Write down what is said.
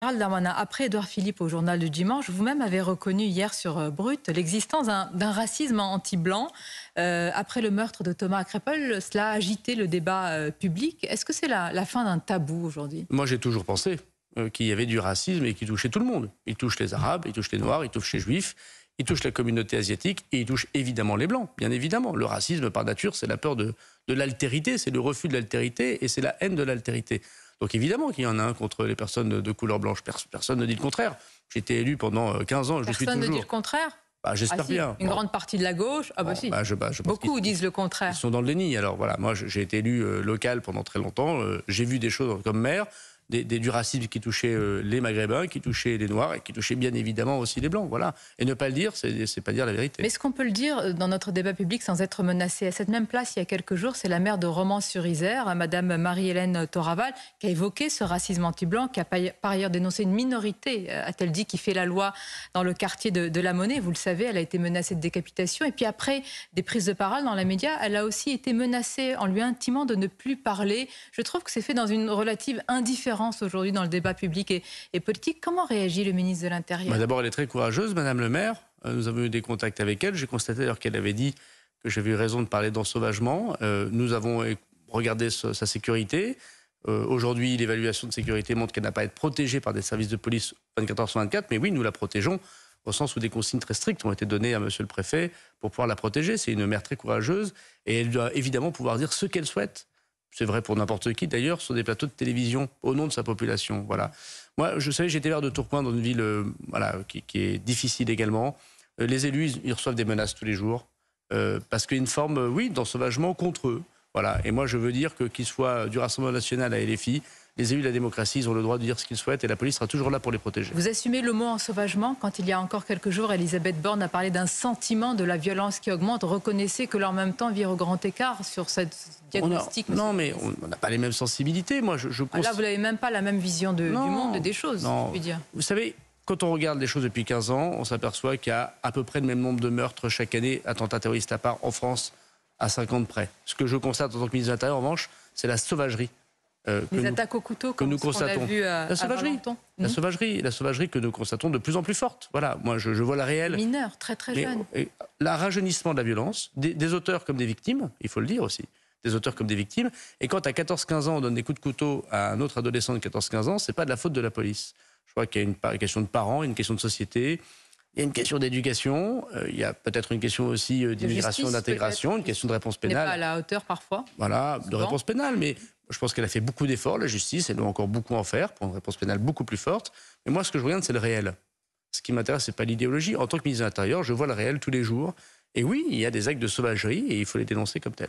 Gérald Darmanin, après Édouard Philippe au journal du dimanche, vous-même avez reconnu hier sur Brut l'existence d'un racisme anti-blanc. Après le meurtre de Thomas Krepel, cela a agité le débat public. Est-ce que c'est la fin d'un tabou aujourd'hui? Moi, j'ai toujours pensé qu'il y avait du racisme et qui touchait tout le monde. Il touche les Arabes, il touche les Noirs, il touche les Juifs, il touche la communauté asiatique et il touche évidemment les Blancs, bien évidemment. Le racisme, par nature, c'est la peur de l'altérité, c'est le refus de l'altérité et c'est la haine de l'altérité. Donc évidemment qu'il y en a un contre les personnes de couleur blanche. Personne ne dit le contraire. J'ai été élu pendant 15 ans, je suis toujours. Personne ne dit le contraire? Bah, j'espère bien. Une grande partie de la gauche? Ah bah si. Beaucoup disent le contraire. Ils sont dans le déni. Alors voilà, moi j'ai été élu local pendant très longtemps. J'ai vu des choses comme maire, du racisme qui touchait les Maghrébins, qui touchait les Noirs et qui touchait bien évidemment aussi les Blancs. Voilà. Et ne pas le dire, c'est pas dire la vérité. Mais est-ce qu'on peut le dire dans notre débat public sans être menacé? À cette même place, il y a quelques jours, c'est la maire de Romans-sur-Isère, Madame Marie-Hélène Toraval, qui a évoqué ce racisme anti-blanc, qui a par ailleurs dénoncé une minorité, a-t-elle dit, qui fait la loi dans le quartier de la Monnaie. Vous le savez, elle a été menacée de décapitation. Et puis après des prises de parole dans les médias, elle a aussi été menacée en lui intimant de ne plus parler. Je trouve que c'est fait dans une relative indifférence aujourd'hui dans le débat public et politique. Comment réagit le ministre de l'Intérieur? D'abord, elle est très courageuse, Madame le maire. Nous avons eu des contacts avec elle. J'ai constaté d'ailleurs qu'elle avait dit que j'avais eu raison de parler d'ensauvagement. Nous avons regardé sa sécurité. Aujourd'hui, l'évaluation de sécurité montre qu'elle n'a pas à être protégée par des services de police 24 heures sur 24. Mais oui, nous la protégeons au sens où des consignes très strictes ont été données à Monsieur le Préfet pour pouvoir la protéger. C'est une maire très courageuse et elle doit évidemment pouvoir dire ce qu'elle souhaite. C'est vrai pour n'importe qui d'ailleurs, sur des plateaux de télévision, au nom de sa population. Voilà. Moi, je savais, j'étais maire de Tourcoing, dans une ville qui est difficile également. Les élus, ils reçoivent des menaces tous les jours, parce qu'il y a une forme, oui, d'ensauvagement contre eux. Voilà. Et moi, je veux dire qu'ils soient du Rassemblement national à LFI, les élus de la démocratie, ils ont le droit de dire ce qu'ils souhaitent et la police sera toujours là pour les protéger. Vous assumez le mot ensauvagement quand il y a encore quelques jours, Elisabeth Borne a parlé d'un sentiment de la violence qui augmente. Reconnaissez que là, en même temps, vire au grand écart sur cette diagnostic. Non, mais on n'a pas les mêmes sensibilités. Moi, là, vous n'avez même pas la même vision du monde et des choses, je puis dire. Vous savez, quand on regarde les choses depuis 15 ans, on s'aperçoit qu'il y a à peu près le même nombre de meurtres chaque année, attentats terroristes à part, en France, à 5 ans de près. Ce que je constate en tant que ministre de l'Intérieur, en revanche, c'est la sauvagerie. Les attaques au couteau, comme nous constatons. La sauvagerie que nous constatons de plus en plus forte. Voilà, moi je vois la réelle. Mineurs, très jeunes. Le rajeunissement de la violence, des auteurs comme des victimes, il faut le dire aussi, des auteurs comme des victimes. Et quand à 14-15 ans on donne des coups de couteau à un autre adolescent de 14-15 ans, c'est pas de la faute de la police. Je crois qu'il y a une question de parents, une question de société. Il y a une question d'éducation, il y a peut-être une question aussi d'immigration, d'intégration, une question de réponse pénale. N'est pas à la hauteur parfois. Voilà, de réponse pénale, mais je pense qu'elle a fait beaucoup d'efforts, la justice, elle doit encore beaucoup en faire pour une réponse pénale beaucoup plus forte. Mais moi, ce que je regarde, c'est le réel. Ce qui m'intéresse, c'est pas l'idéologie. En tant que ministre de l'Intérieur, je vois le réel tous les jours. Et oui, il y a des actes de sauvagerie et il faut les dénoncer comme tels.